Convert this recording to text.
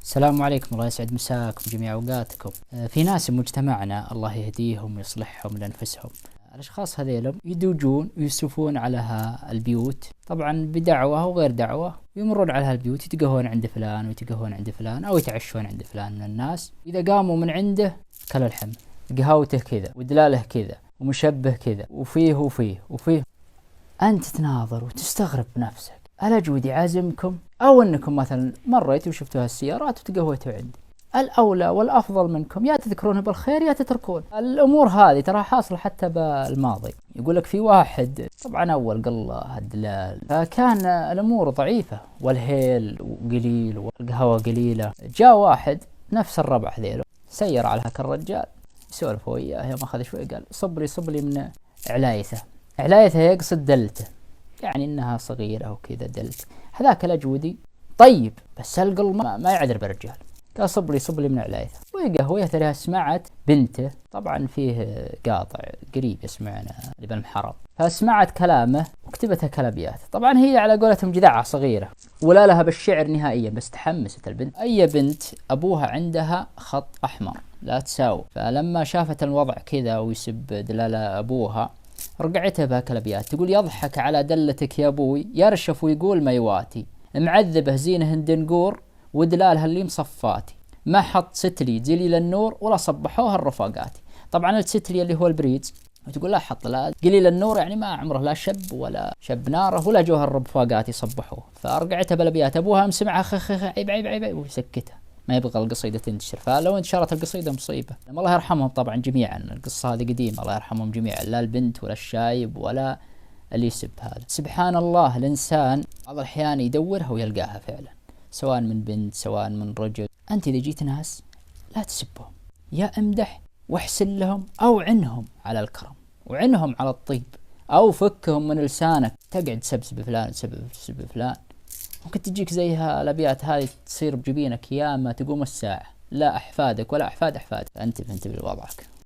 السلام عليكم، الله يسعد مساكم جميع أوقاتكم. في ناس في مجتمعنا الله يهديهم ويصلحهم لأنفسهم. الأشخاص هذيلهم يدوجون ويسوفون على البيوت، طبعا بدعوة وغير دعوة، يمرون على هالبيوت يتقهون عند فلان ويتقهون عند فلان أو يتعشون عند فلان من الناس. إذا قاموا من عنده كل الحمد، قهوته كذا ودلاله كذا ومشبه كذا وفيه وفيه وفيه. أنت تناظر وتستغرب بنفسك، ألا جودي عازمكم أو أنكم مثلا مريتوا وشفتوا هالسيارات وتقهوتوا عندي؟ الأولى والأفضل منكم يا تذكرون بالخير يا تتركون. الأمور هذه ترى حاصلة حتى بالماضي. يقولك في واحد طبعا أول قله الدلال، فكان الأمور ضعيفة والهيل وقليل والقهوة قليلة. جاء واحد نفس الربع ذيله سير على هاك الرجال يسولف وياه، يوم أخذ شوي قال صب لي من علايته. علايته يقصد دلته، يعني انها صغيرة وكذا دلت. هذاك الاجودي طيب بس القل ما يعذر برجال، قال صب لي من علايته. وقهوه ترى سمعت بنته، طبعا فيه قاطع قريب يسمعنا اللي بالمحرم، فسمعت كلامه وكتبتها كلابيات. طبعا هي على قولتهم جذعة صغيرة ولا لها بالشعر نهائيا، بس تحمست البنت. اي بنت ابوها عندها خط احمر لا تساوي، فلما شافت الوضع كذا ويسب دلالة ابوها رقعتها بهالكلابيات، تقول يضحك على دلتك يا ابوي، يرشف ويقول ما يواتي، معذبه زينه دنقور ودلالها اللي مصفاتي، ما حط ستلي دليل النور ولا صبحوها الرفاقاتي. طبعا الستلي اللي هو البريد، وتقول لا حط لا قليل النور، يعني ما عمره لا شب ولا شب ناره ولا جوها الرفاقات يصبحوه. فارقعتها بالابيات، ابوها مسمعها خخ عيب عيب عيب وسكتها، ما يبغى القصيدة تنتشر. فلو انتشرت القصيدة مصيبة. الله يرحمهم طبعا جميعا، القصة هذه قديمة الله يرحمهم جميعا، لا البنت ولا الشايب ولا اللي يسب. هذا سبحان الله، الإنسان بعض الأحيان يدورها ويلقاها فعلا، سواء من بنت سواء من رجل. أنت إذا جيت ناس لا تسبهم، يا امدح واحسن لهم أو عنهم على الكرم وعنهم على الطيب، أو فكهم من لسانك تقعد تسبسب فلان تسب فلان. ممكن تجيك زيها الأبيات هذه تصير بجبينك يا ما تقوم الساعة، لا أحفادك ولا أحفاد أحفادك. فانتبه لوضعك.